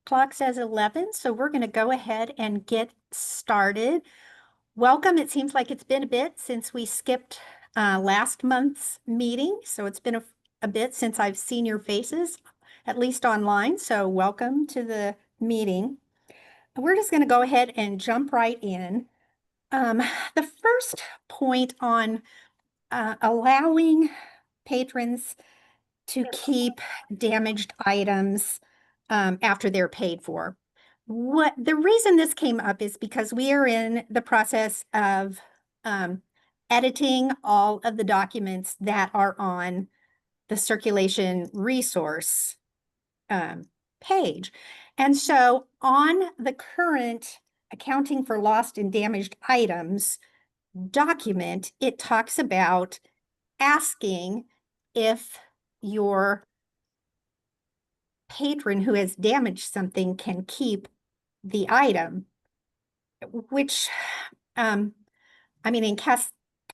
Clock says 11, so we're going to go ahead and get started. Welcome. It seems like it's been a bit since we skipped last month's meeting, so it's been a bit since I've seen your faces, at least online, so welcome to the meeting. We're just going to go ahead and jump right in. The first point on allowing patrons to keep damaged items after they're paid for. What the reason this came up is because we are in the process of editing all of the documents that are on the circulation resource page. And so on the current accounting for lost and damaged items document, it talks about asking if your patron who has damaged something can keep the item, which, I mean,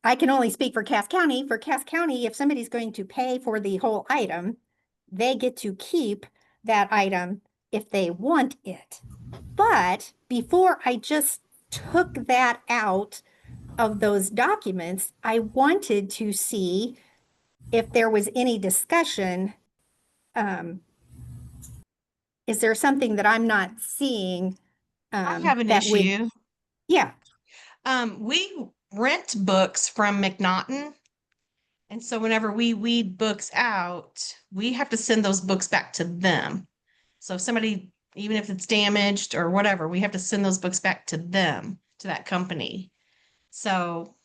I can only speak for Cass County. For Cass County, if somebody's going to pay for the whole item, they get to keep that item if they want it. But before I just took that out of those documents, I wanted to see if there was any discussion. Is there something that I'm not seeing? I have an that would, issue. yeah. We rent books from McNaughton. And so whenever we weed books out, we have to send those books back to them. So if somebody, even if it's damaged or whatever, we have to send those books back to them, to that company. So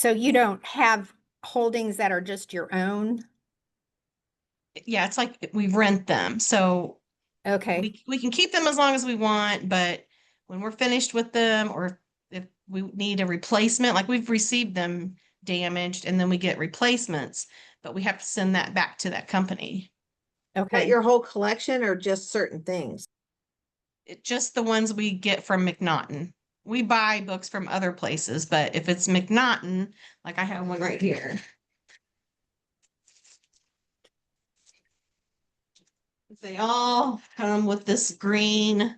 You don't have holdings that are just your own? yeah, it's like we rent them. So Okay. we can keep them as long as we want, but when we're finished with them, or if we need a replacement, like we've received them damaged and then we get replacements, but we have to send that back to that company. Okay. Your whole collection or just certain things? Just the ones we get from McNaughton. We buy books from other places, but if it's McNaughton, like I have one right here. They all come with this green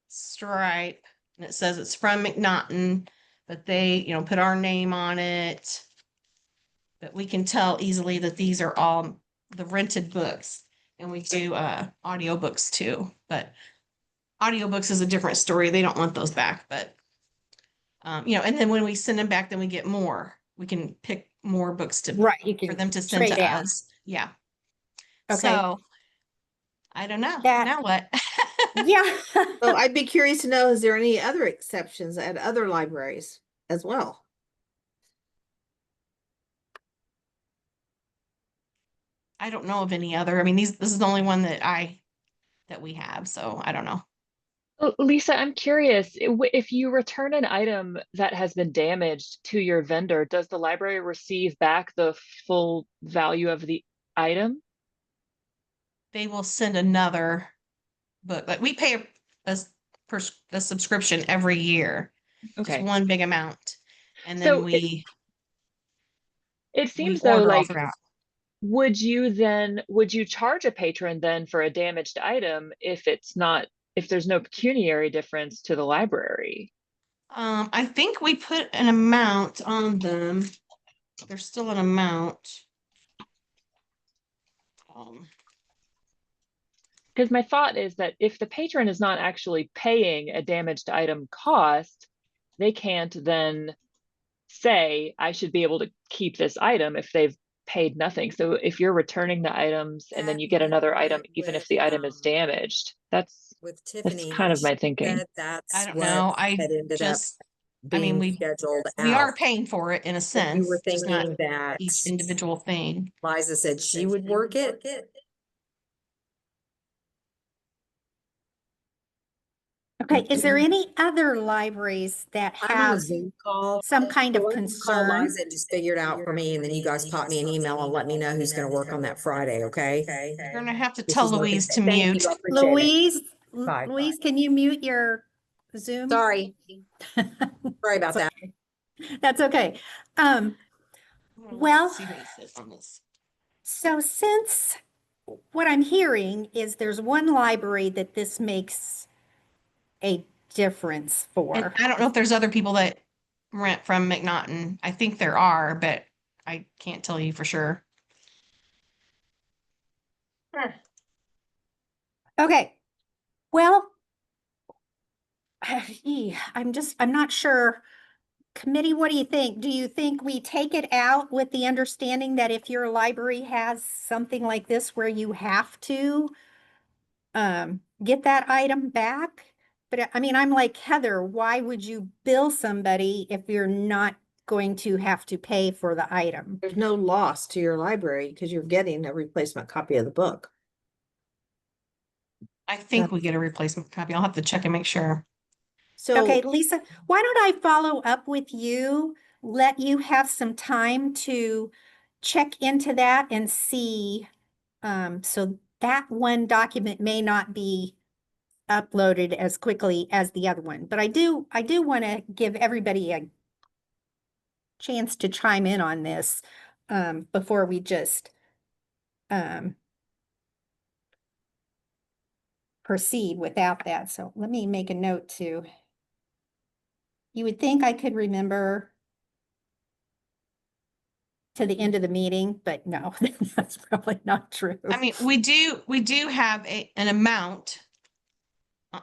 stripe, and it says it's from McNaughton, but they, put our name on it. But we can tell easily that these are all the rented books, and we do audiobooks too. But audiobooks is a different story. They don't want those back, but and then when we send them back, then we get more. We can pick more books Right. You for can them to send trade to out. us. Yeah. Okay. So I don't know. That, Now what? yeah. Well, I'd be curious to know, is there any other exceptions at other libraries as well? I don't know of any other. I mean, this is the only one that we have, so I don't know. Lisa, I'm curious, if you return an item that has been damaged to your vendor, does the library receive back the full value of the item? They will send another book. Like we pay a subscription every year, just Okay. one big amount, and So then it we seems though order all like, throughout. would you charge a patron then for a damaged item if there's no pecuniary difference to the library? I think we put an amount on them. There's still an amount. Because my thought is that if the patron is not actually paying a damaged item cost, they can't then say, I should be able to keep this item if they've paid nothing. So if you're returning the items and then you get another item, even if the item is damaged, that's Tiffany, kind of my thinking. I don't know. We scheduled we are out. paying for it in a sense. You were just not thinking that each individual thing. Liza said she would work it. Okay. Is there any other libraries that I'm on a have Zoom call. some kind So of let me call concern? Liza and just figure it out for me, and then you guys pop me an email and let me know who's going to work on that Friday. Okay. You're gonna have to This tell is what Louise they to said. Thank mute. you. I appreciate it. Louise, Bye. Louise, can you mute your Zoom? Sorry. Sorry about that. That's okay. I'm gonna look Well, and see what it says on this. so since what I'm hearing is there's one library that this makes a difference And for. I don't know if there's other people that rent from McNaughton. I think there are, but I can't tell you for sure. Okay, well, I'm not sure. Committee, what do you think? Do you think we take it out with the understanding that if your library has something like this where you have to get that item back? But I mean, I'm like, Heather, why would you bill somebody if you're not going to have to pay for the item? There's no loss to your library because you're getting a replacement copy of the book. I think we get a replacement copy. I'll have to check and make sure. So. Okay, Lisa, why don't I follow up with you? Let you have some time to check into that and see. So that one document may not be uploaded as quickly as the other one, but I do want to give everybody a chance to chime in on this before we just proceed without that. So let me make a note too. You would think I could remember to the end of the meeting, but no, that's probably not true. I mean, we do have an amount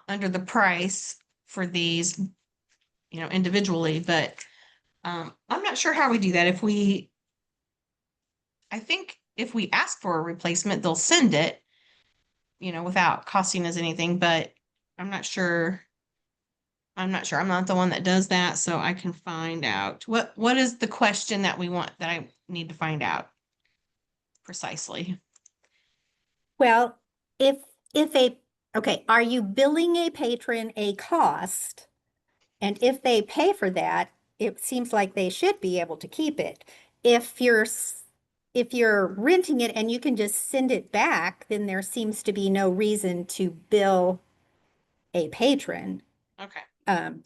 under the price for these, individually, but I'm not sure how we do that. I think if we ask for a replacement, they'll send it, without costing us anything, but I'm not sure. I'm not sure. I'm not the one that does that, so I can find out. What is the question that I need to find out precisely? Well, if okay, are you billing a patron a cost? And if they pay for that, it seems like they should be able to keep it. If you're renting it and you can just send it back, then there seems to be no reason to bill a patron Okay.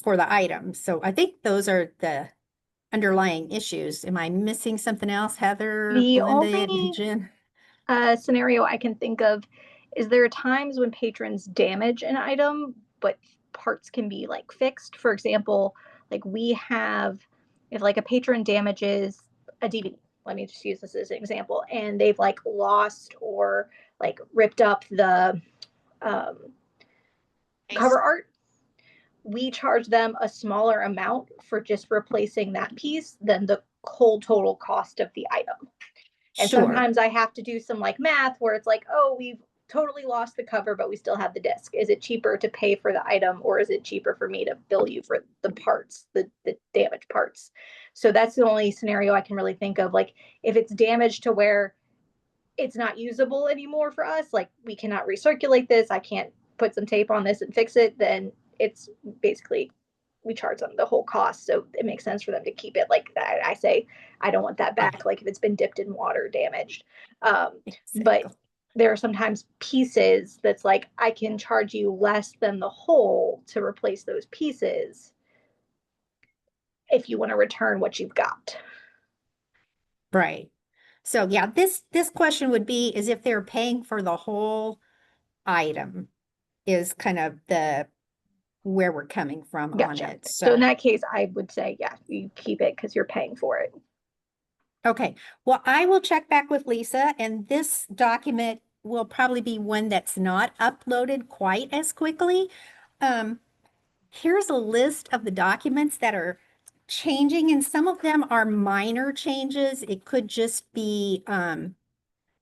for the item. So I think those are the underlying issues. Am I missing something else, Heather, The Belinda, only and Jen? scenario I can think of is there are times when patrons damage an item, but parts can be like fixed. For example, like we have, if like a patron damages a DVD, let me just use this as an example, and they've like lost or like ripped up the um, cover art, we charge them a smaller amount for just replacing that piece than the whole total cost of the item. And Sure. sometimes I have to do some like math where it's like, oh, we've totally lost the cover, but we still have the disc. Is it cheaper to pay for the item, or is it cheaper for me to bill you for the parts, the damaged parts? So that's the only scenario I can really think of. Like if it's damaged to where it's not usable anymore for us, like we cannot recirculate this, I can't put some tape on this and fix it, then it's basically we charge them the whole cost. So it makes sense for them to keep it like that. I say, I don't want that back. Like if it's been dipped in water, damaged. But there are sometimes pieces that's like, I can charge you less than the whole to replace those pieces if you want to return what you've got. Right. So yeah, this question would be is if they're paying for the whole item is kind of the where we're coming from on Gotcha. it. So in that case, I would say, yeah, you keep it because you're paying for it. Okay, well, I will check back with Lisa, and this document will probably be one that's not uploaded quite as quickly. Here's a list of the documents that are changing, and some of them are minor changes. It could just be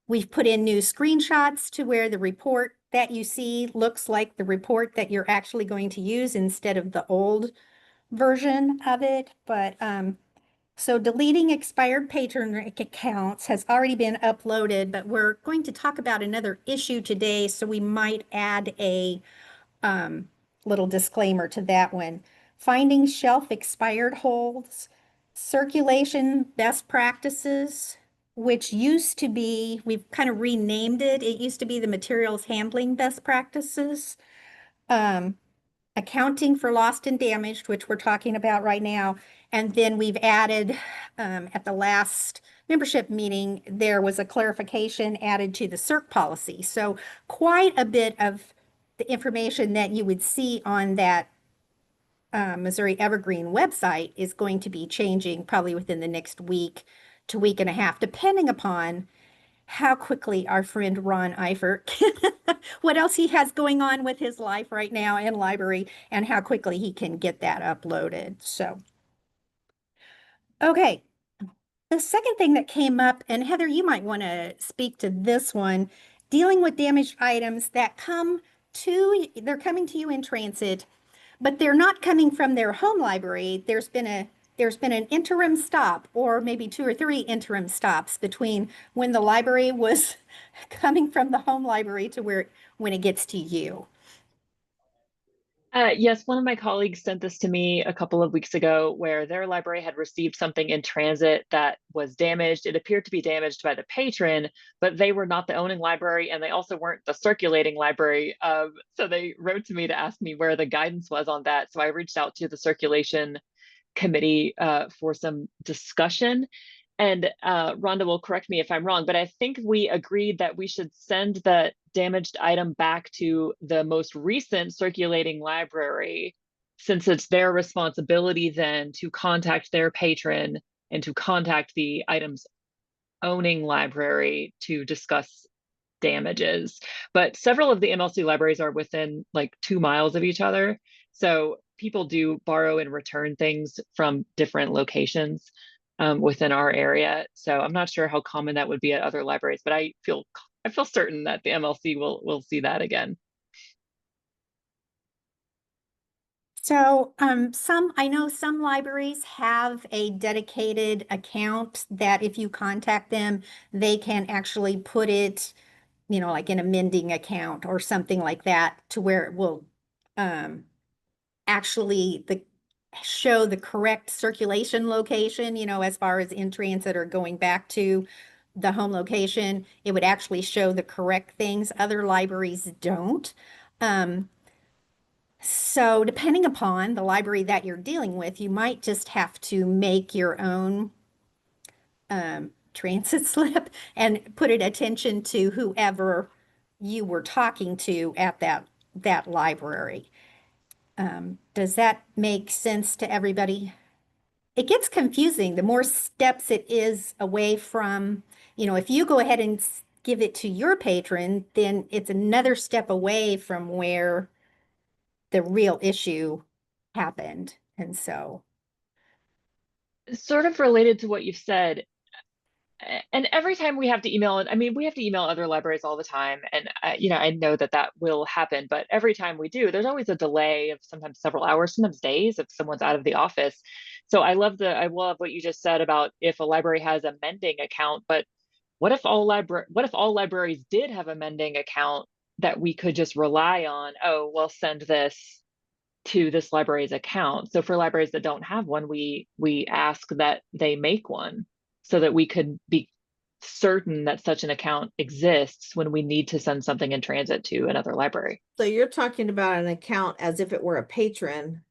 we've put in new screenshots to where the report that you see looks like the report that you're actually going to use instead of the old version of it. But so deleting expired patron accounts has already been uploaded, but we're going to talk about another issue today, so we might add a little disclaimer to that one. Finding shelf expired holds, circulation best practices, which used to be, we've kind of renamed it. It used to be the materials handling best practices. Accounting for lost and damaged, which we're talking about right now. And then we've added at the last membership meeting, there was a clarification added to the CERC policy. So quite a bit of the information that you would see on that Missouri Evergreen website is going to be changing probably within the next week to week and a half, depending upon how quickly our friend Ron Eifert, what else he has going on with his life right now in library, and how quickly he can get that uploaded. So, okay. The second thing that came up, and Heather, you might want to speak to this one, dealing with damaged items that they're coming to you in transit, but they're not coming from their home library. There's been an interim stop, or maybe 2 or 3 interim stops between when the library was coming from the home library to when it gets to you. Yes, one of my colleagues sent this to me a couple of weeks ago where their library had received something in transit that was damaged. It appeared to be damaged by the patron, but they were not the owning library and they also weren't the circulating library. So they wrote to me to ask me where the guidance was on that. So I reached out to the circulation committee for some discussion. And Rhonda will correct me if I'm wrong, but I think we agreed that we should send the damaged item back to the most recent circulating library, since it's their responsibility then to contact their patron and to contact the item's owning library to discuss damages. But several of the MLC libraries are within like 2 miles of each other. So people do borrow and return things from different locations within our area. So I'm not sure how common that would be at other libraries, but I feel certain that the MLC will see that again. So I know some libraries have a dedicated account that if you contact them, they can actually put it, like in a mending account or something like that, to where it will actually show the correct circulation location, as far as in transit or going back to the home location. It would actually show the correct things. Other libraries don't. So depending upon the library that you're dealing with, you might just have to make your own transit slip and put it attention to whoever you were talking to at that library. Does that make sense to everybody? It gets confusing the more steps it is away from, if you go ahead and give it to your patron, then it's another step away from where the real issue happened. And so, Sort of related to what you've said, and every time we have to email it, I mean, we have to email other libraries all the time. And, I know that will happen, but every time we do, there's always a delay of sometimes several hours, sometimes days if someone's out of the office. So I love what you just said about if a library has a mending account, but what if all libraries did have a mending account that we could just rely on? Oh, well, send this to this library's account. So for libraries that don't have one, we ask that they make one so that we could be certain that such an account exists when we need to send something in transit to another library. So you're talking about an account as if it were a patron,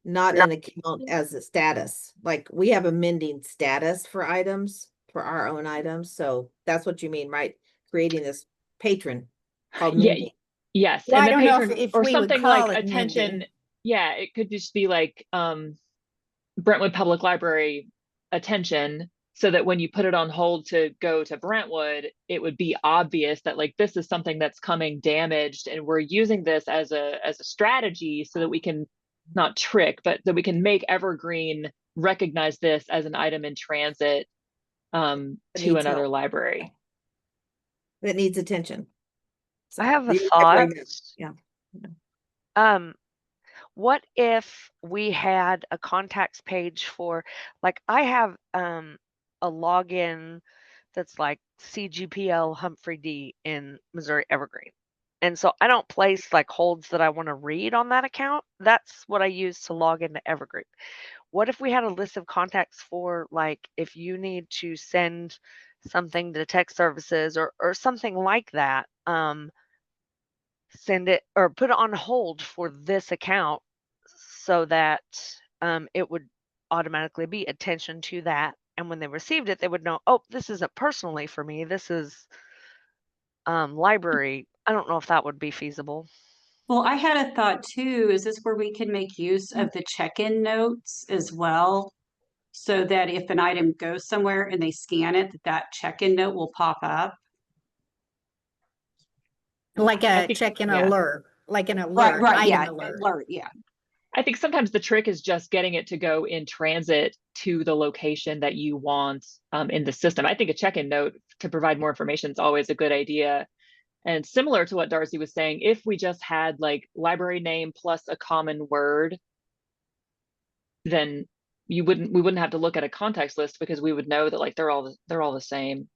not an account as a status. Like we have a mending status for items, for our own items. So that's what you mean, right? Creating this patron called Yeah. mending. Yes. well, And I the don't know patron if or we would something call like it attention. mending. Yeah, it could just be like Brentwood Public Library attention, so that when you put it on hold to go to Brentwood, it would be obvious that like this is something that's coming damaged, and we're using this as a strategy so that we can not trick, but that we can make Evergreen recognize this as an item in transit to needs another help. library. That needs attention. So I have a the thought. library- Yeah. What if we had a contacts page for, like, I have a login that's like CGPL Humphrey D in Missouri Evergreen. And so I don't place like holds that I want to read on that account. That's what I use to log into Evergreen. What if we had a list of contacts for, like, if you need to send something to tech services or something like that, send it or put it on hold for this account so that it would automatically be attention to that and when they received it, they would know, oh, this isn't personally for me. This is library. I don't know if that would be feasible. Well, I had a thought too, is this where we can make use of the check-in notes as well? So that if an item goes somewhere and they scan it, that check-in note will pop up. Like I a think- check-in yeah. alert, like an Right, alert, right, item yeah, alert. yeah. I think sometimes the trick is just getting it to go in transit to the location that you want in the system. I think a check-in note to provide more information is always a good idea. And similar to what Darcy was saying, if we just had like library name plus a common word, then we wouldn't have to look at a context list because we would know that like they're all the same.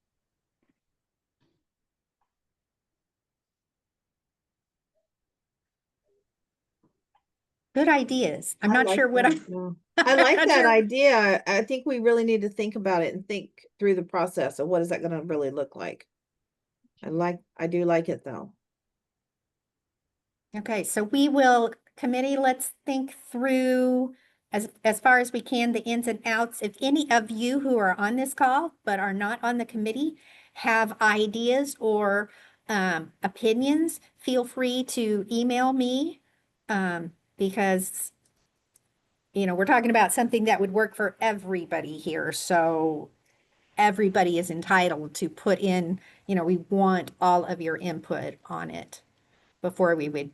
Good ideas. I'm I not like sure what that, I'm. yeah. I like not that sure- idea. I think we really need to think about it and think through the process of what is that gonna really look like. I do like it though. Okay, so we will, committee, let's think through as far as we can, the ins and outs. If any of you who are on this call but are not on the committee have ideas or opinions, feel free to email me because we're talking about something that would work for everybody here. So everybody is entitled to put in, we want all of your input on it before we would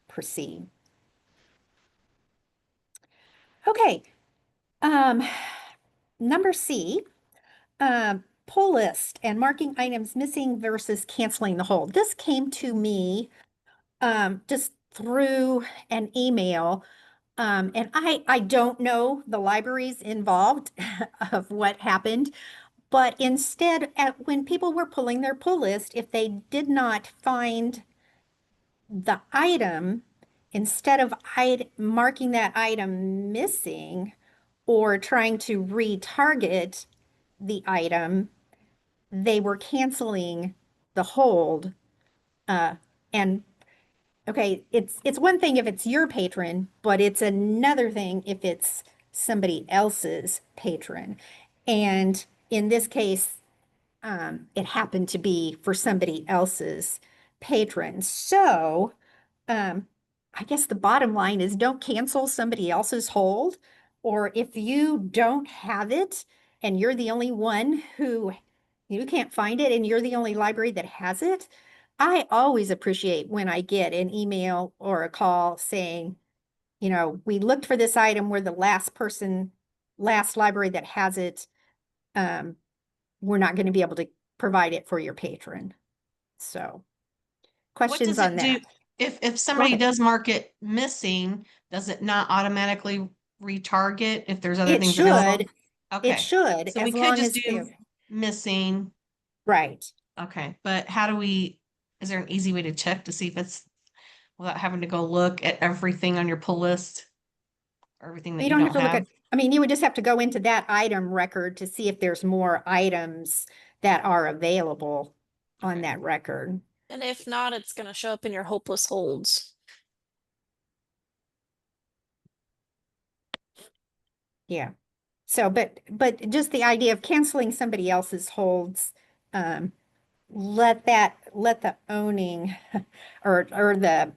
proceed. Okay. Number C, pull list and marking items missing versus canceling the hold. This came to me just through an email. And I don't know the libraries involved of what happened, but instead, when people were pulling their pull list, if they did not find the item, instead of marking that item missing or trying to retarget the item, they were canceling the hold. And okay, it's one thing if it's your patron, but it's another thing if it's somebody else's patron. And in this case, it happened to be for somebody else's patron. So, I guess the bottom line is don't cancel somebody else's hold. Or if you don't have it and you're the only one who you can't find it and you're the only library that has it, I always appreciate when I get an email or a call saying, we looked for this item, we're the last library that has it. We're not going to be able to provide it for your patron. So, What questions does it on do that? if somebody ahead. does mark it missing? Does it not automatically retarget if there's other It things available? should, Okay, it should, so we as could long just as do missing. right. Okay, but how do we? Is there an easy way to check to see if it's without having to go look at everything on your pull list, or everything that You you don't have don't to look have? at, I mean, you would just have to go into that item record to see if there's more items that are available on Okay. that record. And if not, it's going to show up in your hopeless holds. Yeah. So, but just the idea of canceling somebody else's holds, let the owning or the,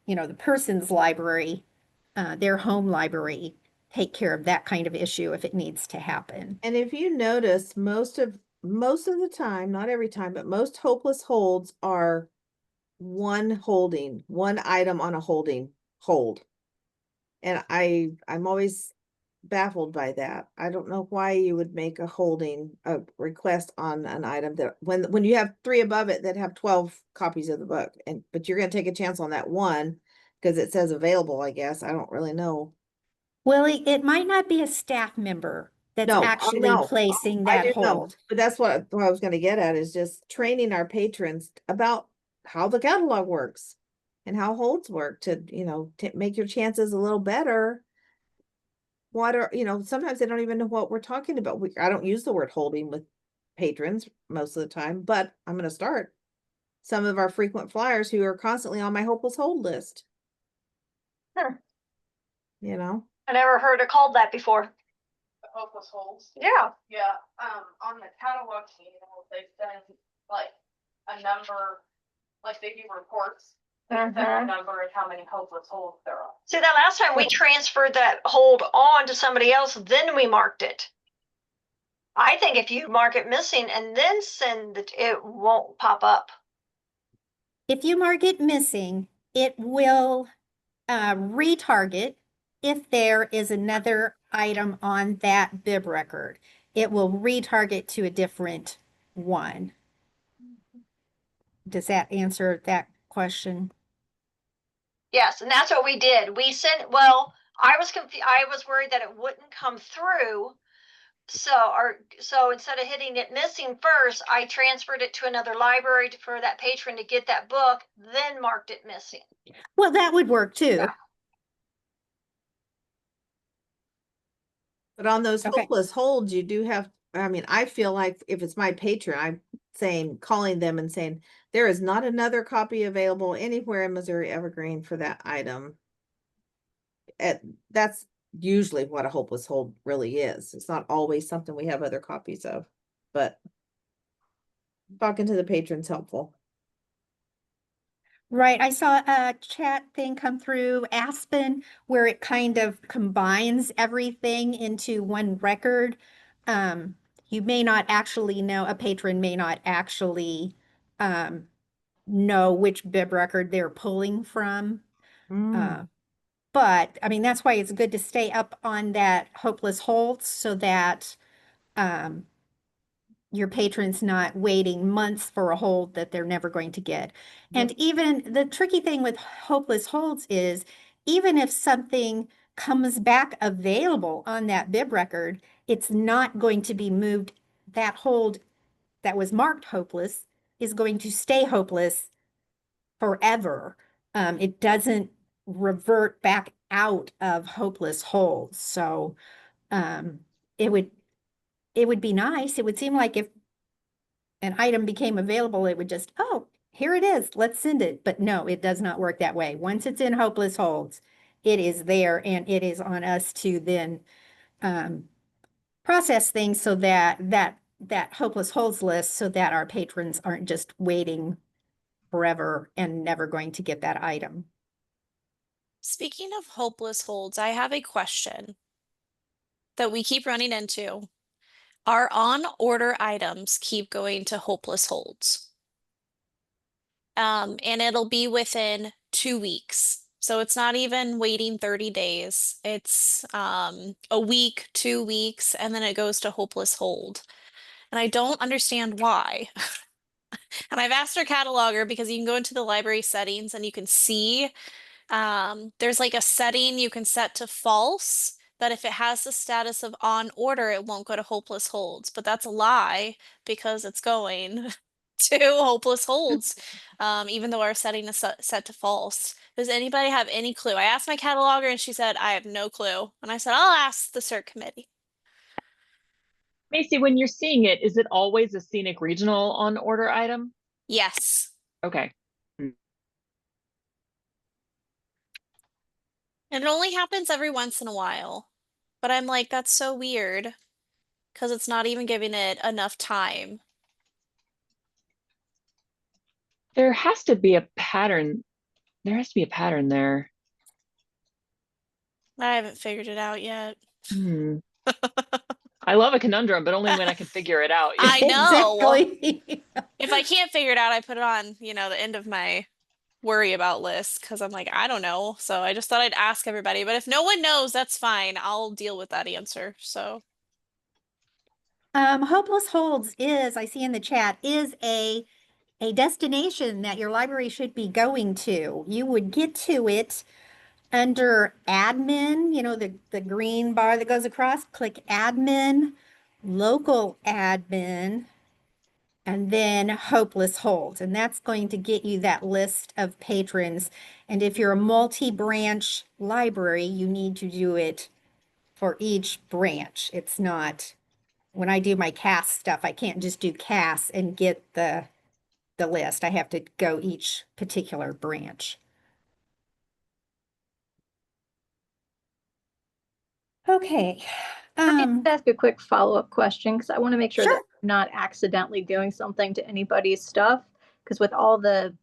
the person's library, their home library, take care of that kind of issue if it needs to happen. And if you notice, most of the time, not every time, but most hopeless holds are one item on a hold. And I'm always baffled by that. I don't know why you would make a request on an item that when you have 3 above it that have 12 copies of the book, but you're gonna take a chance on that one because it says available, I guess. I don't really know. Well, it might not be a staff member that's No, I actually know. placing I that do know, hold. but that's what I was gonna get at is just training our patrons about how the catalog works and how holds work to, make your chances a little better. Sometimes they don't even know what we're talking about. I don't use the word holding with patrons most of the time, but I'm gonna start. Some of our frequent flyers who are constantly on my hopeless hold list. Sure. You know, I never heard it called that before. hopeless holds. Yeah. Yeah, on the catalog sheet, they send like a number, like they give reports. They send a number of how many hopeless holds there are. See, that last time we transferred that hold on to somebody else, then we marked it. I think if you mark it missing and then send it, it won't pop up. If you mark it missing, it will retarget if there is another item on that bib record. It will retarget to a different one. Does that answer that question? Yes, and that's what we did. We sent, well, I was confused. I was worried that it wouldn't come through. So instead of hitting it missing first, I transferred it to another library for that patron to get that book, then marked it missing. Well, that would work too. Yeah. But on those Okay. hopeless holds, you do have, I mean, I feel like if it's my patron, I'm saying, calling them and saying, there is not another copy available anywhere in Missouri Evergreen for that item. That's usually what a hopeless hold really is. It's not always something we have other copies of, but talking to the patron's helpful. Right. I saw a chat thing come through Aspen where it kind of combines everything into one record. You may not actually know, a patron may not actually know which bib record they're pulling from. But I mean, that's why it's good to stay up on that hopeless hold so that your patron's not waiting months for a hold that they're never going to get. And even the tricky thing with hopeless holds is even if something comes back available on that bib record, it's not going to be moved. That hold that was marked hopeless is going to stay hopeless forever. It doesn't revert back out of hopeless holds. So it would be nice. It would seem like if an item became available, it would just, oh, here it is, let's send it. But no, it does not work that way. Once it's in hopeless holds, it is there and it is on us to then process things so that hopeless holds list so that our patrons aren't just waiting forever and never going to get that item. Speaking of hopeless holds, I have a question that we keep running into. Our on order items keep going to hopeless holds. And it'll be within 2 weeks. So it's not even waiting 30 days. It's a week, 2 weeks, and then it goes to hopeless hold. And I don't understand why. And I've asked our cataloger because you can go into the library settings and you can see there's like a setting you can set to false that if it has the status of on order, it won't go to hopeless holds. But that's a lie because it's going to hopeless holds, even though our setting is set to false. Does anybody have any clue? I asked my cataloger and she said, I have no clue. And I said, I'll ask the CERT committee. Macy, when you're seeing it, is it always a scenic regional on order item? Yes. Okay. And it only happens every once in a while. But I'm like, that's so weird because it's not even giving it enough time. There has to be a pattern. There has to be a pattern there. I haven't figured it out yet. I love a conundrum, but only when I can figure it out. I know. Exactly. If I can't figure it out, I put it on, the end of my worry about list because I'm like, I don't know. So I just thought I'd ask everybody. But if no one knows, that's fine. I'll deal with that answer. So Hopeless Holds is, I see in the chat, is a destination that your library should be going to. You would get to it under admin, the green bar that goes across, click admin, local admin, and then hopeless holds. And that's going to get you that list of patrons. And if you're a multi-branch library, you need to do it for each branch. It's not, when I do my CAS stuff, I can't just do CAS and get the list. I have to go each particular branch. Okay, Ask a quick follow-up question because I want to make sure that Sure. I'm not accidentally doing something to anybody's stuff. Because with all the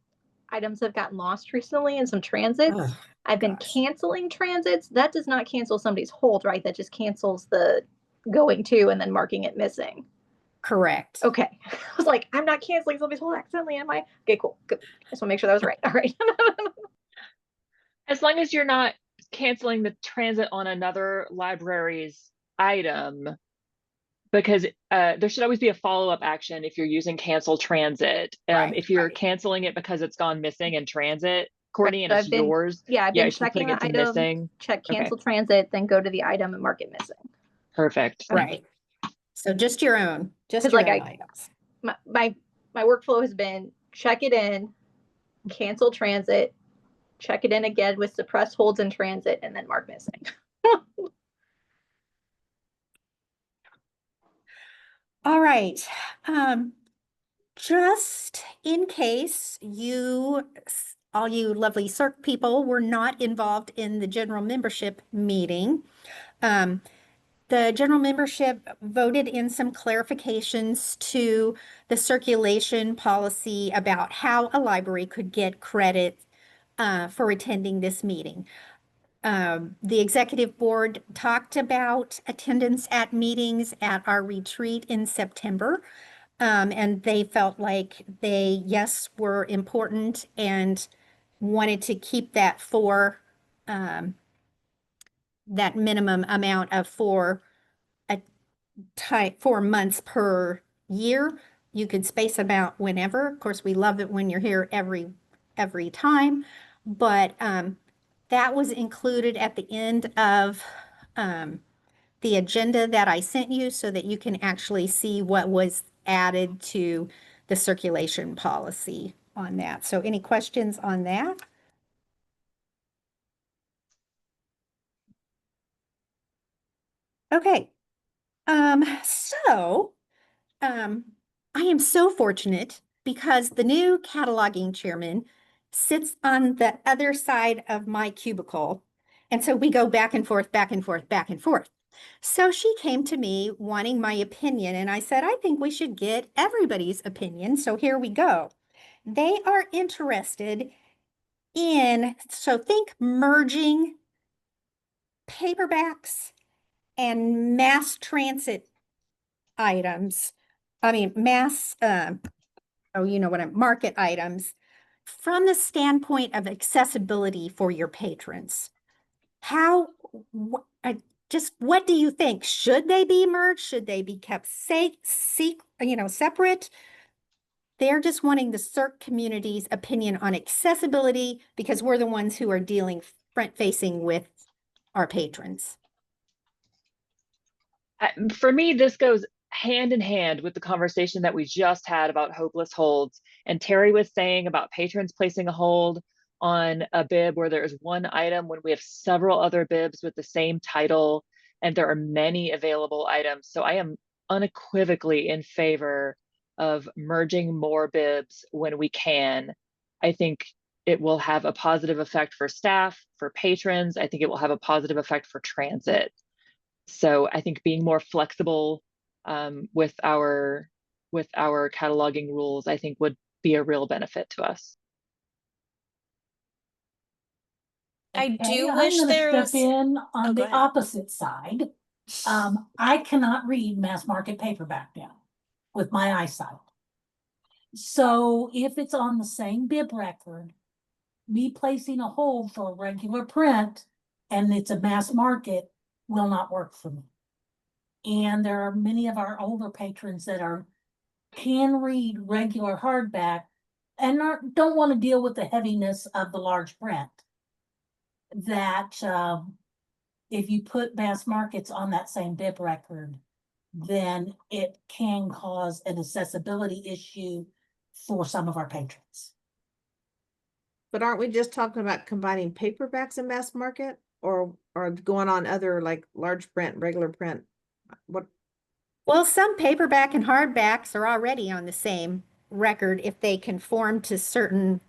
items that have gotten lost recently and some transits, Oh, I've been gosh. canceling transits. That does not cancel somebody's hold, right? That just cancels the going to and then marking it missing. Correct. Okay. I was like, I'm not canceling somebody's hold accidentally, am I? Okay, cool. Good. I just want to make sure that was right. All right. As long as you're not canceling the transit on another library's item, because there should always be a follow-up action if you're using cancel transit. Right, If you're right. canceling it because it's gone missing in transit, Courtney, and So it's yours, yeah, I've yeah, been if you're checking putting the it to item, missing, check okay, cancel transit, then go to the item and mark it missing. perfect. Right. So just your own Because like items. my workflow has been check it in, cancel transit, check it in again with suppressed holds in transit, and then mark missing. All right. Just in case all you lovely CERC people were not involved in the general membership meeting, the general membership voted in some clarifications to the circulation policy about how a library could get credit for attending this meeting. The executive board talked about attendance at meetings at our retreat in September. And they felt like they, yes, were important and wanted to keep that for that minimum amount of 4 months per year. You could space them out whenever. Of course, we love it when you're here every time, but that was included at the end of the agenda that I sent you so that you can actually see what was added to the circulation policy on that. So any questions on that? Okay. So I am so fortunate because the new cataloging chairman sits on the other side of my cubicle. And so we go back and forth, back and forth, back and forth. So she came to me wanting my opinion, and I said, I think we should get everybody's opinion. So here we go. They are interested in, so think merging paperbacks and mass transit items. I mean, market items from the standpoint of accessibility for your patrons. Just what do you think? Should they be merged? Should they be kept separate? They're just wanting the CERC community's opinion on accessibility because we're the ones who are dealing front-facing with our patrons. For me, this goes hand in hand with the conversation that we just had about hopeless holds. And Terry was saying about patrons placing a hold on a bib where there is one item when we have several other bibs with the same title and there are many available items. So I am unequivocally in favor of merging more bibs when we can. I think it will have a positive effect for staff, for patrons. I think it will have a positive effect for transit. So I think being more flexible with our cataloging rules, I think would be a real benefit to us. I Okay, do I'm wish gonna there step was. in on Oh, go the ahead. opposite side. I cannot read mass market paperback now with my eyesight. So if it's on the same bib record, me placing a hold for a regular print and it's a mass market will not work for me. And there are many of our older patrons that can read regular hardback and don't want to deal with the heaviness of the large print. That if you put mass markets on that same bib record, then it can cause an accessibility issue for some of our patrons. But aren't we just talking about combining paperbacks and mass market or going on other like large print, regular print? What? Well, some paperback and hardbacks are already on the same record if they conform to certain.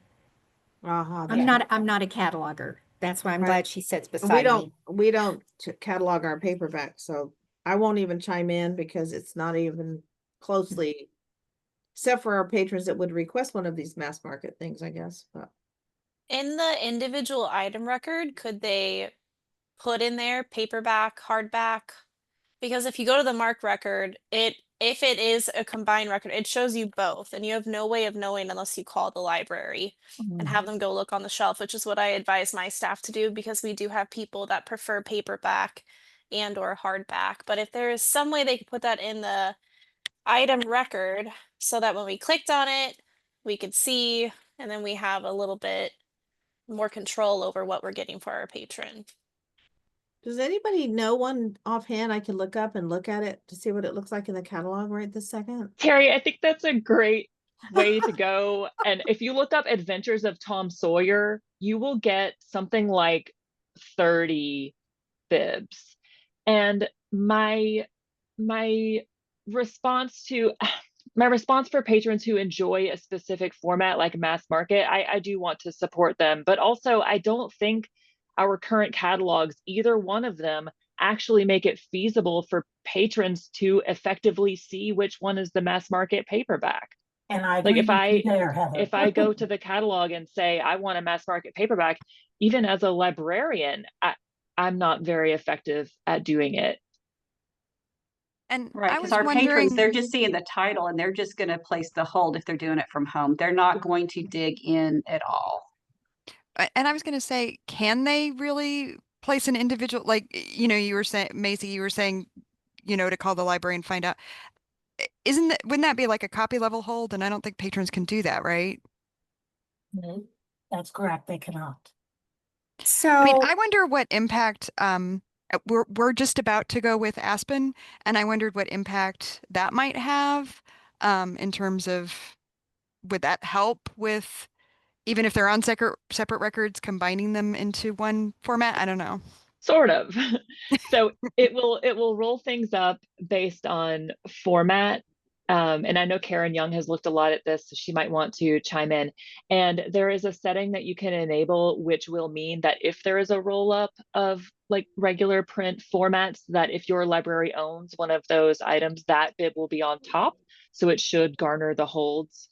I'm not a cataloger. That's why I'm glad she sits beside me. We don't catalog our paperback, so I won't even chime in because it's not even closely, except for our patrons that would request one of these mass market things, I guess, but. In the individual item record, could they put in there paperback, hardback? Because if you go to the MARC record, if it is a combined record, it shows you both, and you have no way of knowing unless you call the library and have them go look on the shelf, which is what I advise my staff to do because we do have people that prefer paperback and or hardback. But if there is some way they could put that in the item record so that when we clicked on it, we could see, and then we have a little bit more control over what we're getting for our patron. Does anybody know one offhand I can look up and look at it to see what it looks like in the catalog right this second? Terry, I think that's a great way to go. And if you look up Adventures of Tom Sawyer, you will get something like 30 bibs. And my response to my response for patrons who enjoy a specific format like mass market, I do want to support them, but also I don't think our current catalogs, either one of them, actually make it feasible for patrons to effectively see which one is the mass market paperback. And I Like agree with you there, Heather. if I go to the catalog and say I want a mass market paperback, even as a librarian, I'm not very effective at doing it. And Right, I because was our patrons, wondering, they're just seeing the title and they're just going to place the hold if they're doing it from home. They're not going to dig in at all. and I was going to say, can they really place an individual, like, you were saying, Maisie, you were saying, to call the library and find out. Wouldn't that be like a copy level hold? And I don't think patrons can do that, right? No, that's correct. They cannot. So I mean, I wonder what impact, we're just about to go with Aspen, and I wondered what impact that might have, in terms of, would that help with, even if they're on separate records, combining them into one format? I don't know. Sort of. So it will roll things up based on format. And I know Karen Young has looked a lot at this, so she might want to chime in. And there is a setting that you can enable, which will mean that if there is a roll up of like regular print formats, that if your library owns one of those items, that bib will be on top. So it should garner the holds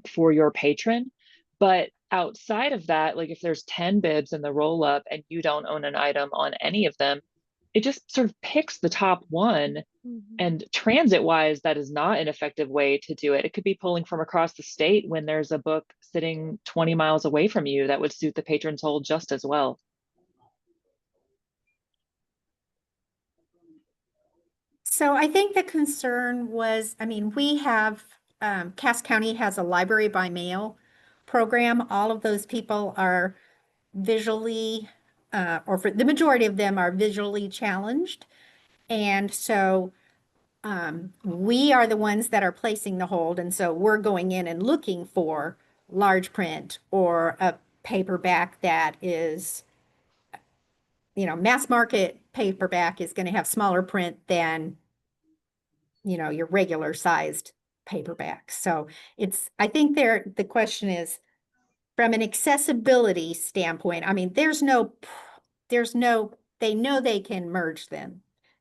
for your patron. But outside of that, like if there's 10 bibs in the roll up and you don't own an item on any of them, it just sort of picks the top one. And transit wise, that is not an effective way to do it. It could be pulling from across the state when there's a book sitting 20 miles away from you that would suit the patron's hold just as well. So I think the concern was, I mean, we have, Cass County has a library by mail program. All of those people are visually, or for the majority of them are visually challenged. And so we are the ones that are placing the hold. And so we're going in and looking for large print or a paperback that is, mass market paperback is going to have smaller print than your regular sized paperback. So I think the question is from an accessibility standpoint, I mean, they know they can merge them.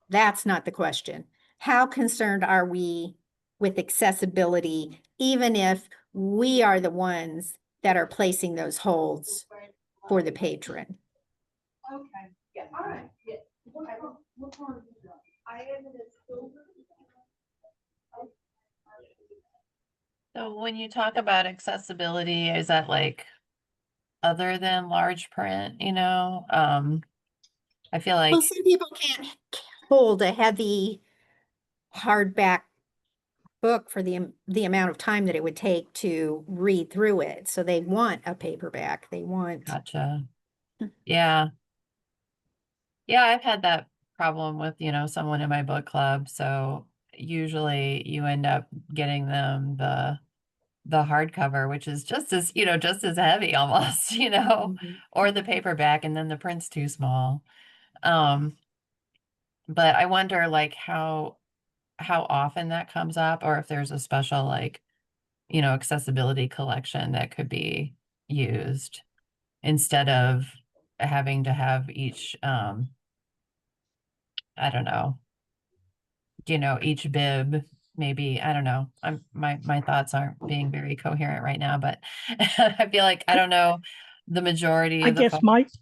That's not the question. How concerned are we with accessibility, even if we are the ones that are placing those holds for the patron? Okay, yeah, all right, yeah. What part of it? I am in a. So when you talk about accessibility, is that like other than large print, I feel like Well, some people can't hold a heavy hardback book for the amount of time that it would take to read through it. So they want a paperback. They want. gotcha. Yeah. Yeah, I've had that problem with, someone in my book club. So usually you end up getting them the hardcover, which is just as heavy almost, or the paperback, and then the print's too small. But I wonder like how often that comes up, or if there's a special like, accessibility collection that could be used instead of having to have each I don't know, each bib, maybe, I don't know. My thoughts aren't being very coherent right now, but I feel like, I don't know, the majority I of the guess folks.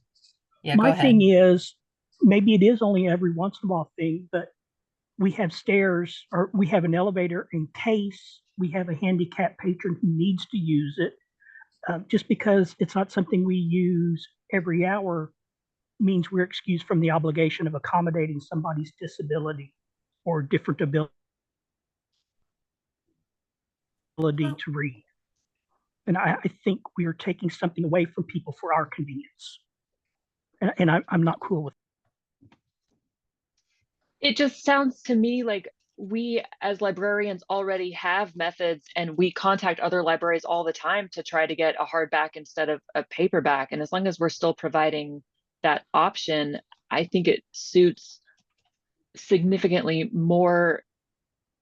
Yeah, go my ahead. thing is, maybe it is only every once in a while thing, but we have stairs or we have an elevator in case we have a handicapped patron who needs to use it. Just because it's not something we use every hour means we're excused from the obligation of accommodating somebody's disability or different ability to read. And I think we are taking something away from people for our convenience. And I'm not cool with It just sounds to me like we as librarians already have methods and we contact other libraries all the time to try to get a hardback instead of a paperback. And as long as we're still providing that option, I think it suits significantly more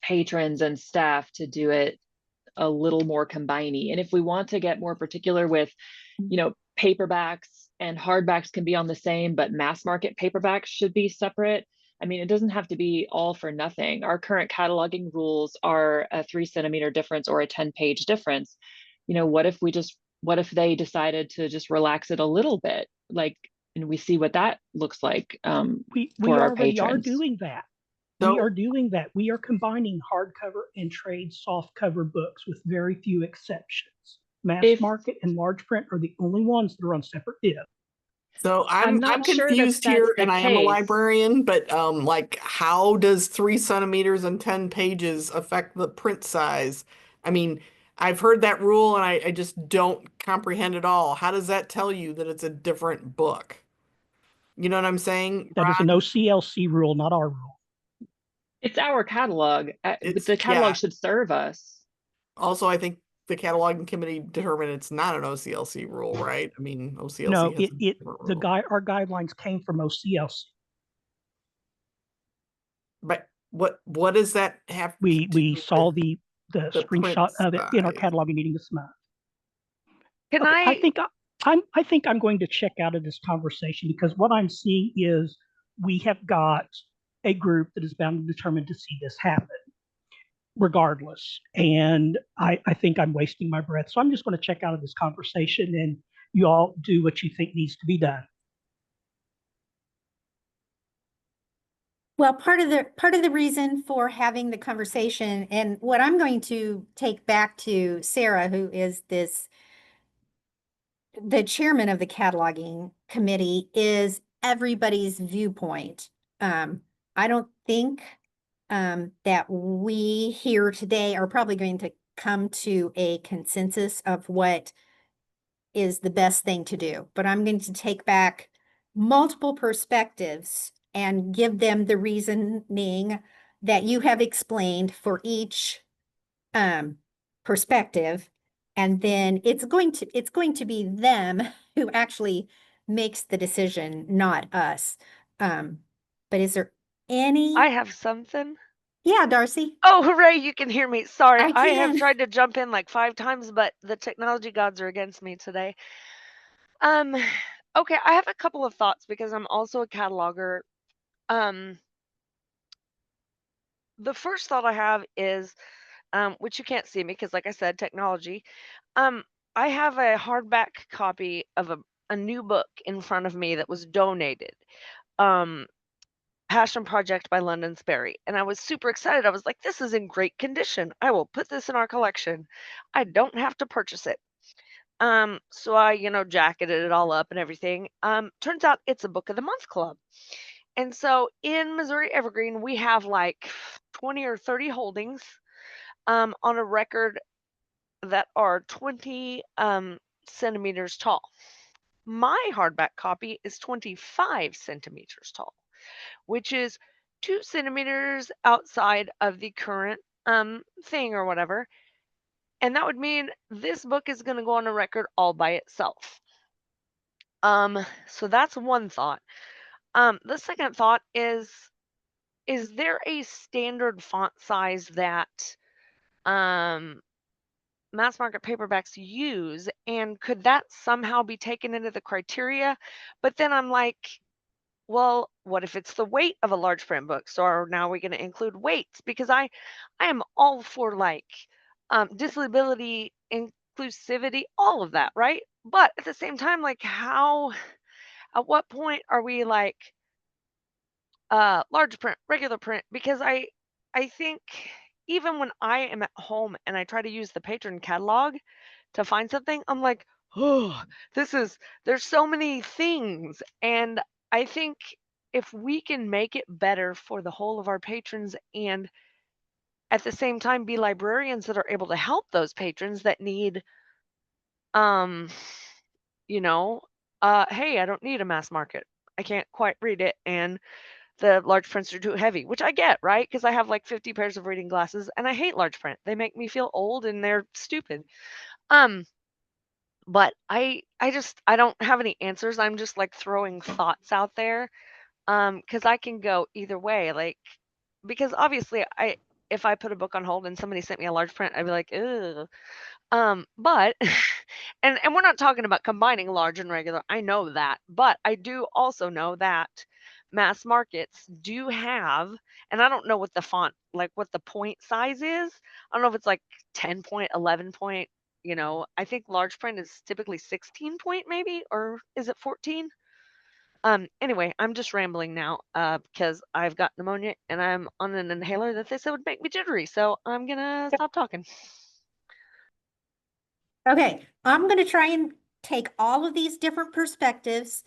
patrons and staff to do it a little more combiney. And if we want to get more particular with, paperbacks and hardbacks can be on the same, but mass market paperbacks should be separate. I mean, it doesn't have to be all for nothing. Our current cataloging rules are a 3 centimeter difference or a 10-page difference. What if they decided to just relax it a little bit, and we see what that looks like we for our already are patrons. doing that. So- We are doing that. We are combining hardcover and trade softcover books with very few exceptions. Mass market and large print are the only ones that are on separate bib. So I'm not sure confused that's here, the and I am a case. librarian, but how does 3 centimeters and 10 pages affect the print size? I mean, I've heard that rule and I just don't comprehend it all. How does that tell you that it's a different book? You know what I'm saying? That is an OCLC rule, not our rule. It's our catalog. The catalog should serve us. Also, I think the cataloging committee determined it's not an OCLC rule, right? I mean, OCLC No, has a different rule. our guidelines came from OCLC. But what does that have? We saw the screenshot of it in our cataloging meeting this month. Can I think I'm going to check out of this conversation because what I'm seeing is we have got a group that is bound and determined to see this happen regardless. And I think I'm wasting my breath. So I'm just going to check out of this conversation and you all do what you think needs to be done. Well, part of the reason for having the conversation, and what I'm going to take back to Sarah, who is the chairman of the cataloging committee, is everybody's viewpoint. I don't think that we here today are probably going to come to a consensus of what is the best thing to do, but I'm going to take back multiple perspectives and give them the reasoning that you have explained for each perspective. And then it's going to be them who actually makes the decision, not us. But is there any? I have something. Yeah, Darcy. Oh, hooray, you can hear me. Sorry, I I have can. tried to jump in like 5 times, but the technology gods are against me today. Okay, I have a couple of thoughts because I'm also a cataloger. The first thought I have is, which you can't see me because, like I said, technology. I have a hardback copy of a new book in front of me that was donated. Passion Project by London Sperry. And I was super excited. I was like, this is in great condition. I will put this in our collection. I don't have to purchase it. So I, jacketed it all up and everything. Turns out it's a book of the month club. And so in Missouri Evergreen, we have like 20 or 30 holdings on a record that are 20 centimeters tall. My hardback copy is 25 centimeters tall, which is 2 centimeters outside of the current thing or whatever. And that would mean this book is going to go on a record all by itself. So that's one thought. The second thought is there a standard font size that mass market paperbacks use, and could that somehow be taken into the criteria? But then I'm like, well, what if it's the weight of a large print book? So are now we're going to include weights? Because I am all for like disability inclusivity, all of that, right? But at the same time, like how, at what point are we like large print, regular print? Because I think even when I am at home and I try to use the patron catalog to find something, I'm like, oh, there's so many things. And I think if we can make it better for the whole of our patrons and at the same time be librarians that are able to help those patrons that need, um, you know, hey, I don't need a mass market. I can't quite read it. And the large prints are too heavy, which I get, right? Because I have like 50 pairs of reading glasses and I hate large print. They make me feel old and they're stupid. Um, but I don't have any answers. I'm just like throwing thoughts out there. Because I can go either way. Like, because obviously if I put a book on hold and somebody sent me a large print, I'd be like, ugh. But and we're not talking about combining large and regular. I know that, but I do also know that mass markets do have, and I don't know what the font, like what the point size is. I don't know if it's like 10 point, 11 point, I think large print is typically 16 point maybe, or is it 14? Anyway, I'm just rambling now, because I've got pneumonia and I'm on an inhaler that they said would make me jittery. So I'm gonna stop talking. Okay, I'm going to try and take all of these different perspectives,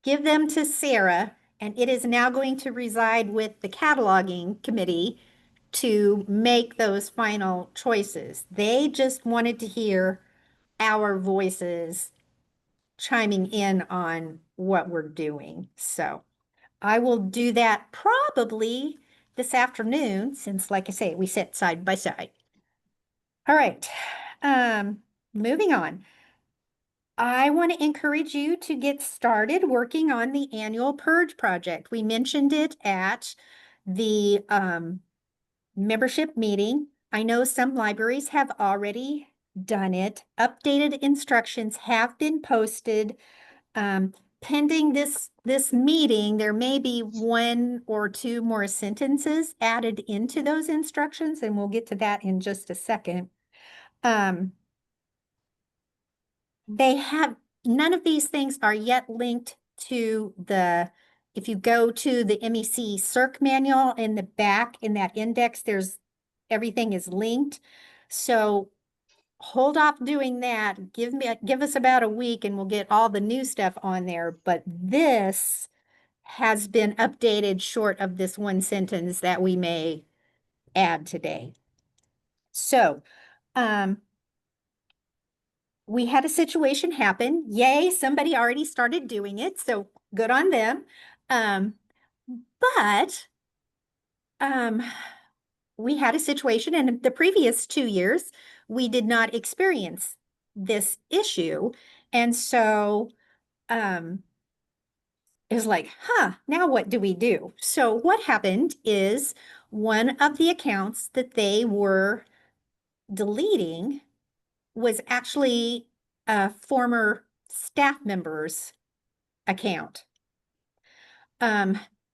give them to Sarah, and it is now going to reside with the cataloging committee to make those final choices. They just wanted to hear our voices chiming in on what we're doing. So I will do that probably this afternoon, since like I say, we sit side by side. All right, moving on. I want to encourage you to get started working on the annual purge project. We mentioned it at the membership meeting. I know some libraries have already done it. Updated instructions have been posted. Pending this meeting, there may be one or two more sentences added into those instructions, and we'll get to that in just a second. None of these things are yet linked to if you go to the MEC Circ manual in the back in that index, everything is linked. So hold off doing that. Give us about a week and we'll get all the new stuff on there. But this has been updated short of this one sentence that we may add today. So, we had a situation happen. Yay, somebody already started doing it, so good on them. But we had a situation in the previous 2 years, we did not experience this issue. And so it was like, now what do we do? So what happened is one of the accounts that they were deleting was actually a former staff member's account.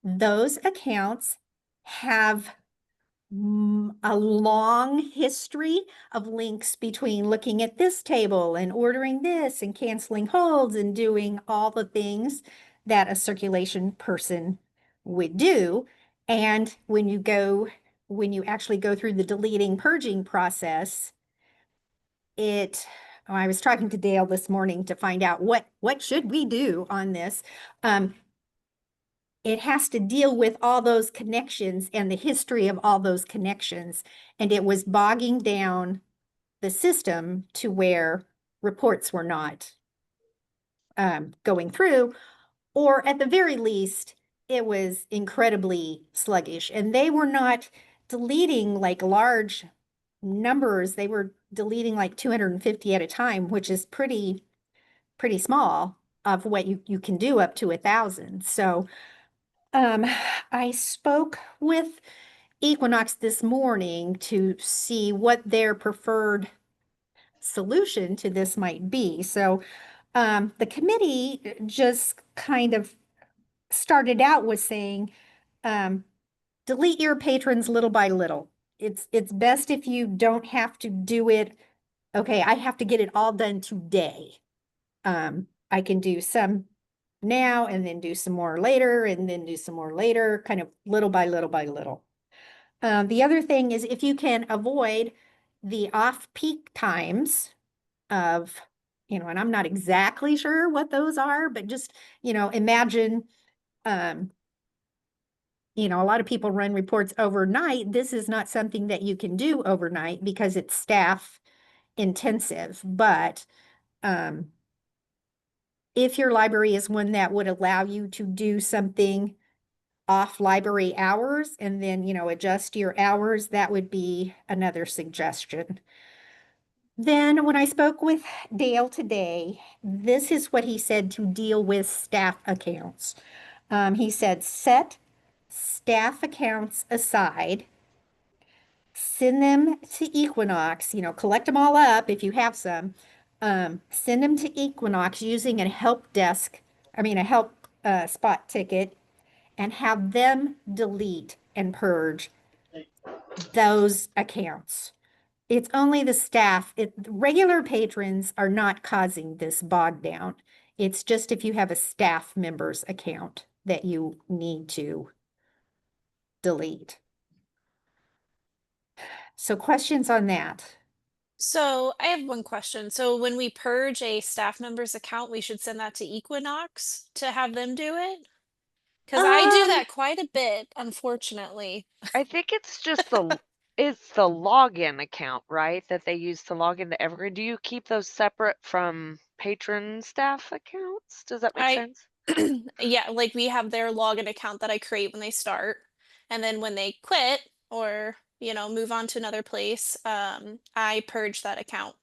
Those accounts have a long history of links between looking at this table and ordering this and canceling holds and doing all the things that a circulation person would do. And when you actually go through the deleting purging process, I was talking to Dale this morning to find out what should we do on this. It has to deal with all those connections and the history of all those connections. And it was bogging down the system to where reports were not going through, or at the very least, it was incredibly sluggish. And they were not deleting like large numbers. They were deleting like 250 at a time, which is pretty small of what you can do up to 1,000. So I spoke with Equinox this morning to see what their preferred solution to this might be. So the committee just kind of started out was saying, delete your patrons little by little. It's best if you don't have to do it. Okay, I have to get it all done today. I can do some now and then do some more later and then do some more later, kind of little by little by little. The other thing is if you can avoid the off-peak times of, and I'm not exactly sure what those are, but just, imagine, a lot of people run reports overnight. This is not something that you can do overnight because it's staff intensive, but, if your library is one that would allow you to do something off library hours and then, adjust your hours, that would be another suggestion. Then when I spoke with Dale today, this is what he said to deal with staff accounts. He said, set staff accounts aside, send them to Equinox, collect them all up if you have some, send them to Equinox using a help spot ticket, and have them delete and purge those accounts. It's only the staff. Regular patrons are not causing this bog down. It's just if you have a staff member's account that you need to delete. So questions on that? So I have one question. So when we purge a staff member's account, we should send that to Equinox to have them do it? Because I do that quite a bit, unfortunately. I think it's just it's the login account, right? That they use to log into Evergreen. Do you keep those separate from patron staff accounts? Does that make sense? Yeah, like we have their login account that I create when they start, and then when they quit or, move on to another place, I purge that account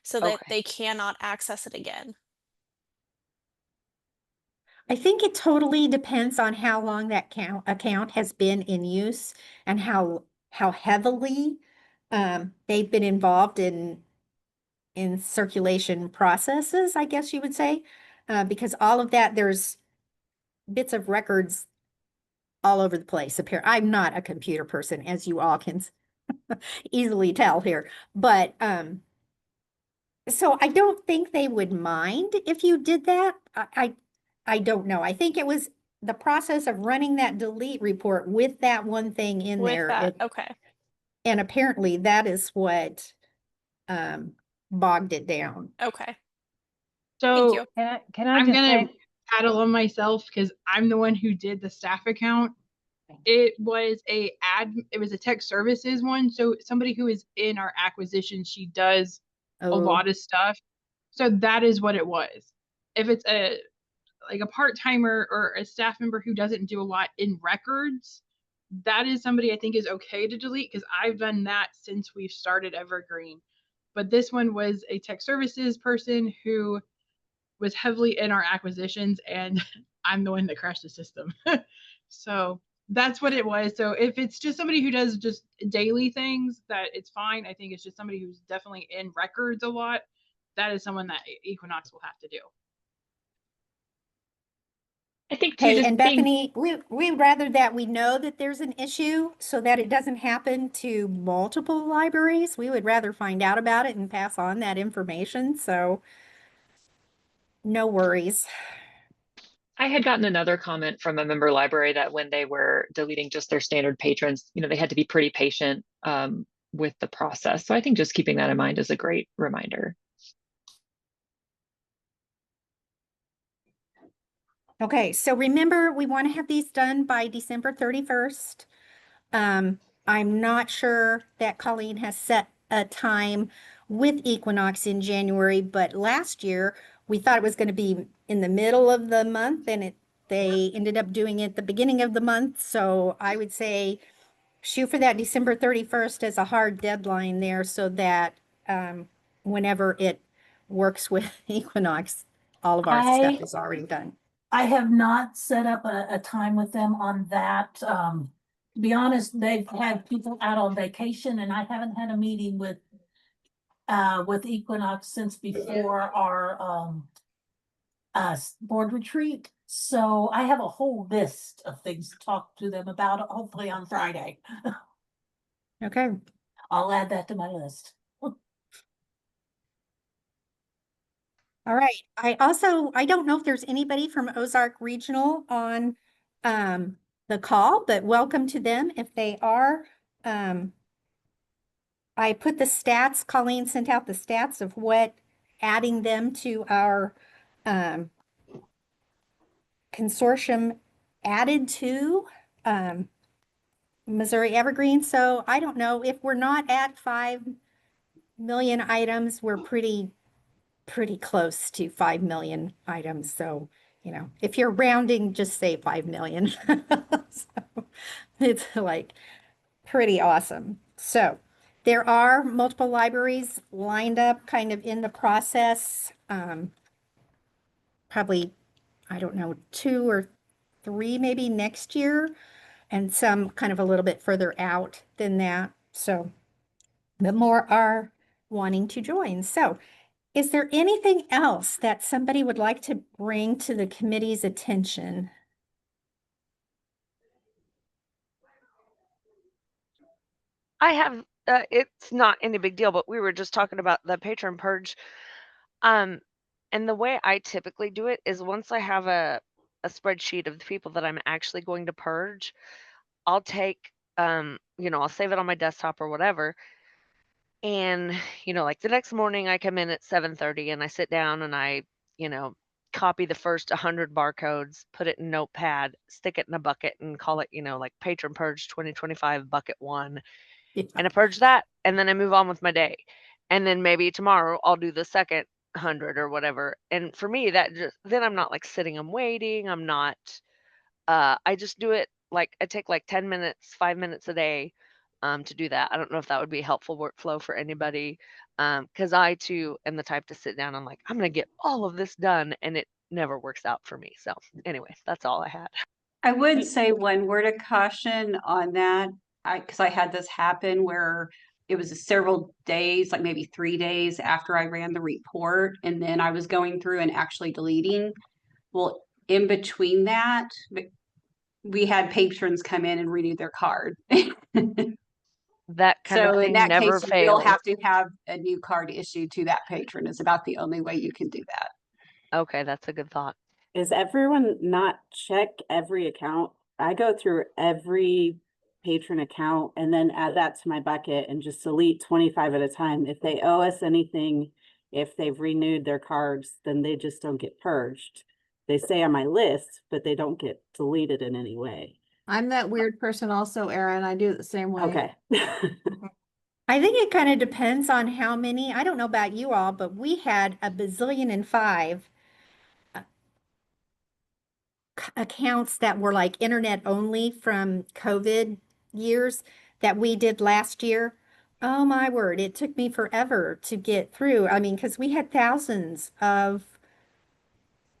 so that Okay. they cannot access it again. I think it totally depends on how long that account has been in use and how heavily they've been involved in circulation processes, I guess you would say, because all of that, there's bits of records all over the place. I'm not a computer person, as you all can easily tell here, but so I don't think they would mind if you did that. I don't know. I think it was the process of running that delete report with that one thing in With there. that, okay. And apparently that is what bogged it down. Okay. So you. can I I'm gonna paddle on myself because I'm the one who did the staff account. It was it was a tech services one. So somebody who is in our acquisition, she does a lot of stuff. So that is what it was. If it's a part-timer or a staff member who doesn't do a lot in records, that is somebody I think is okay to delete because I've done that since we've started Evergreen. But this one was a tech services person who was heavily in our acquisitions, and I'm the one that crashed the system. So that's what it was. So if it's just somebody who does just daily things, that it's fine. I think it's just somebody who's definitely in records a lot. That is someone that Equinox will have to do. I think too, Hey, just and Bethany, we rather that we know that there's an issue so that it doesn't happen to multiple libraries. We would rather find out about it and pass on that information. So no worries. I had gotten another comment from a member library that when they were deleting just their standard patrons, they had to be pretty patient with the process. So I think just keeping that in mind is a great reminder. Okay, so remember, we want to have these done by December 31st. I'm not sure that Colleen has set a time with Equinox in January, but last year we thought it was going to be in the middle of the month and they ended up doing it the beginning of the month. So I would say shoot for that December 31st as a hard deadline there so that whenever it works with Equinox, all of our stuff is already done. I have not set up a time with them on that. To be honest, they've had people out on vacation and I haven't had a meeting with Equinox since before our board retreat. So I have a whole list of things to talk to them about, hopefully on Friday. Okay. I'll add that to my list. All right. I don't know if there's anybody from Ozark Regional on the call, but welcome to them if they are. I put the stats, Colleen sent out the stats of what adding them to our consortium added to Missouri Evergreen. So I don't know if we're not at 5 million items, we're pretty close to 5 million items. So, if you're rounding, just say 5 million. So it's like pretty awesome. So there are multiple libraries lined up kind of in the process. Probably, I don't know, 2 or 3 maybe next year, and some kind of a little bit further out than that. So the more are wanting to join. So is there anything else that somebody would like to bring to the committee's attention? I have, it's not any big deal, but we were just talking about the patron purge. And the way I typically do it is once I have a spreadsheet of the people that I'm actually going to purge, I'll take, I'll save it on my desktop or whatever. And, like the next morning I come in at 7:30 and I sit down and I, copy the first 100 barcodes, put it in Notepad, stick it in a bucket and call it, like Patron Purge 2025 bucket 1. Yeah. And I purge that and then I move on with my day. And then maybe tomorrow I'll do the second 100 or whatever. And for me, that just, then I'm not like sitting and waiting. I'm not, I just do it like I take like 10 minutes, 5 minutes a day to do that. I don't know if that would be a helpful workflow for anybody. Because I too am the type to sit down. I'm like, I'm going to get all of this done. And it never works out for me. So anyway, that's all I had. I would say one word of caution on that. Because I had this happen where it was several days, like maybe 3 days after I ran the report, and then I was going through and actually deleting. Well, in between that, we had patrons come in and renew their card. That kind of So in thing that never case, you will fails. have to have a new card issued to that patron. Is about the only way you can do that. Okay, that's a good thought. Is everyone not check every account? I go through every patron account and then add that to my bucket and just delete 25 at a time. If they owe us anything, if they've renewed their cards, then they just don't get purged. They stay on my list, but they don't get deleted in any way. I'm that weird person also, Erin. I do it the same way. Okay. I think it kind of depends on how many. I don't know about you all, but we had a bazillion and 5 accounts that were like internet only from COVID years that we did last year. Oh my word, it took me forever to get through. I mean, because we had thousands of,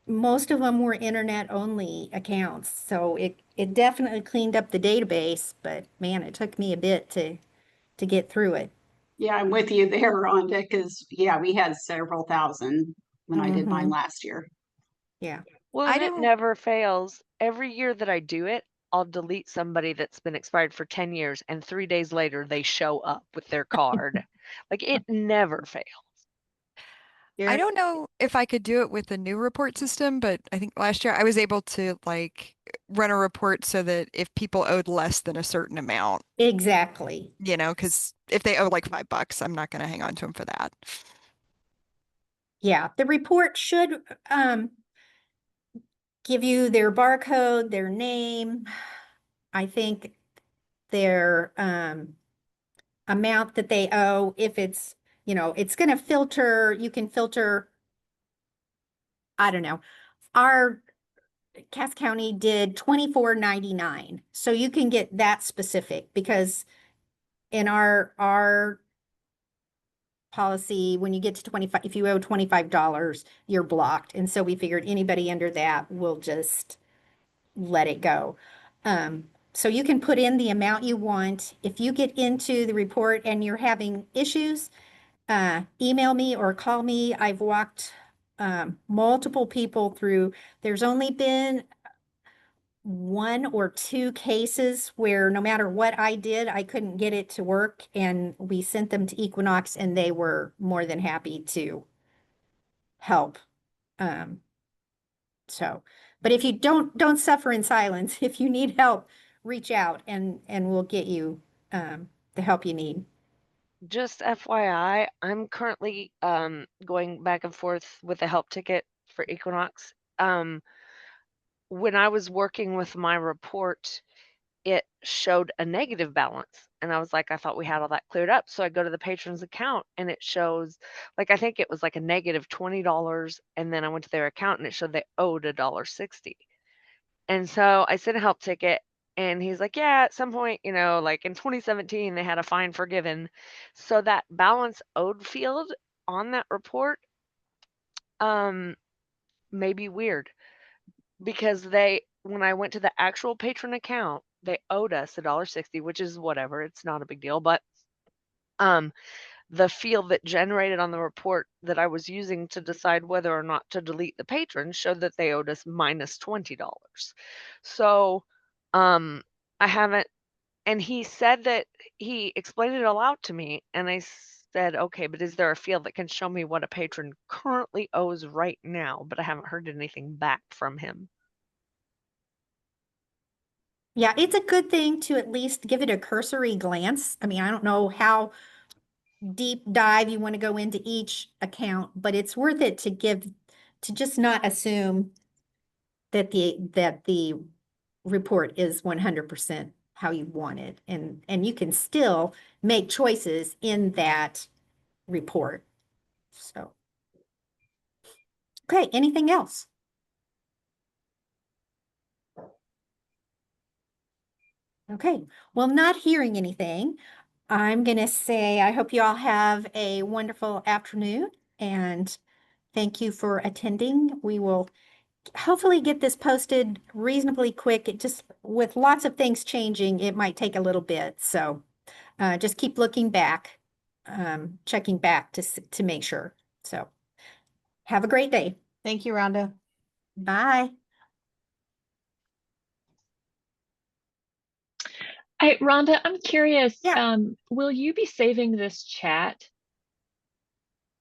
most of them were internet only accounts. So it definitely cleaned up the database, but man, it took me a bit to get through it. Yeah, I'm with you there, Rhonda, because yeah, we had several thousand when I did mine Mhm. last year. Yeah. Well, I and it don't- never fails. Every year that I do it, I'll delete somebody that's been expired for 10 years, and 3 days later they show up with their card. Like it never fails. I don't know if I could do it with the new report system, but I think last year I was able to like run a report so that if people owed less than a certain amount, Exactly. because if they owe like $5, I'm not going to hang on to them for that. Yeah, the report should give you their barcode, their name, I think their amount that they owe. If it's, it's going to filter, you can filter, I don't know. Our Cass County did $24.99. So you can get that specific because in our policy, when you get to 25, if you owe $25, you're blocked. And so we figured anybody under that will just let it go. So you can put in the amount you want. If you get into the report and you're having issues, email me or call me. I've walked multiple people through. There's only been 1 or 2 cases where no matter what I did, I couldn't get it to work, and we sent them to Equinox and they were more than happy to help. So, but if you don't suffer in silence. If you need help, reach out and we'll get you the help you need. Just FYI, I'm currently going back and forth with a help ticket for Equinox. When I was working with my report, it showed a negative balance. And I was like, I thought we had all that cleared up. So I go to the patron's account and it shows, like, I think it was like a negative $20. And then I went to their account and it showed they owed $1.60. And so I sent a help ticket and he's like, yeah, at some point, you know, like in 2017, they had a fine forgiven. So that balance owed field on that report may be weird because when I went to the actual patron account, they owed us $1.60, which is whatever. It's not a big deal. But the field that generated on the report that I was using to decide whether or not to delete the patron showed that they owed us minus $20. So I haven't, and he said that he explained it all out to me, and I said, okay, but is there a field that can show me what a patron currently owes right now? But I haven't heard anything back from him. Yeah, it's a good thing to at least give it a cursory glance. I mean, I don't know how deep dive you want to go into each account, but it's worth it to just not assume that the report is 100% how you want it. And you can still make choices in that report. So, okay, anything else? Okay, well, not hearing anything, I'm going to say I hope you all have a wonderful afternoon and thank you for attending. We will hopefully get this posted reasonably quick. It just, with lots of things changing, it might take a little bit. So just keep looking back, checking back to make sure. So have a great day. Thank you, Rhonda. Bye. Rhonda, I'm curious, Yeah. Will you be saving this chat?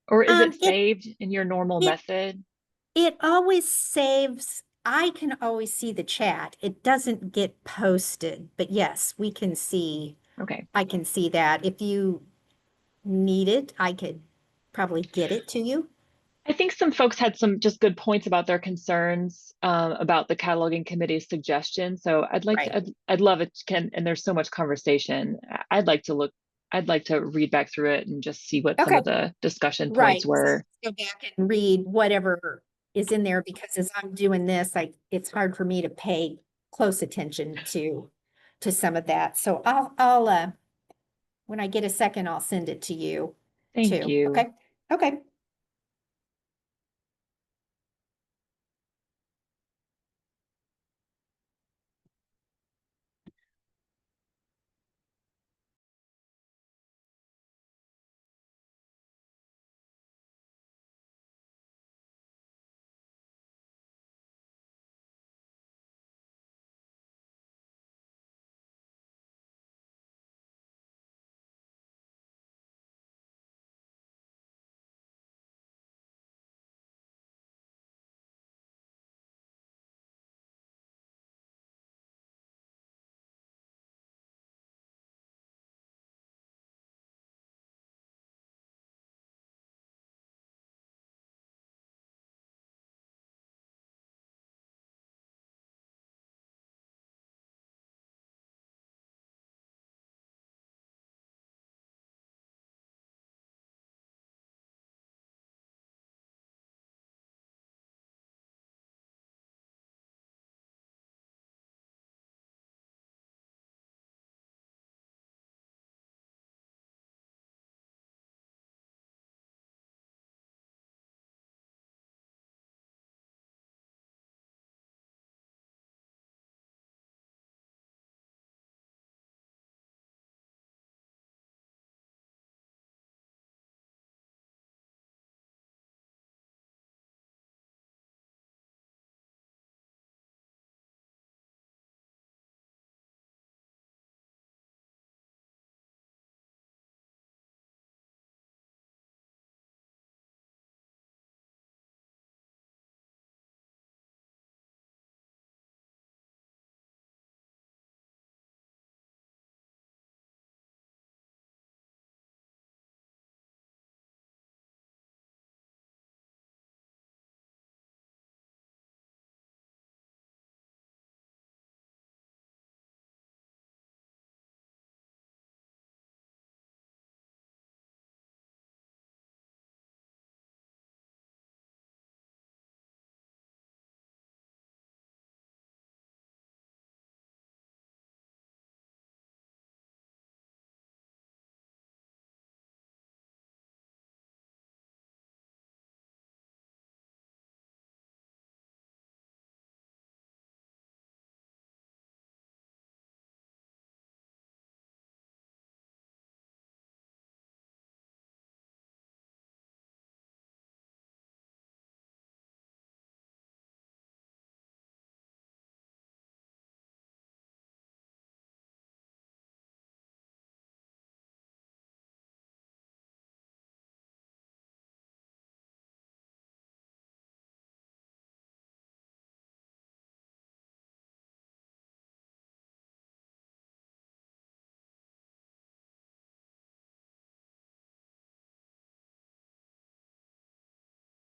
Or is it saved in your normal method? It always saves. I can always see the chat. It doesn't get posted, but yes, we can see. Okay. I can see that. If you need it, I could probably get it to you. I think some folks had some just good points about their concerns about the cataloging committee's suggestion. So I'd like to, I'd love it, Ken, and there's so much conversation. I'd like to read back through it and just see what some of the discussion points were. Go back and read whatever is in there, because as I'm doing this, it's hard for me to pay close attention to some of that. So I'll when I get a second, I'll send it to you Thank too. you. Okay. Okay.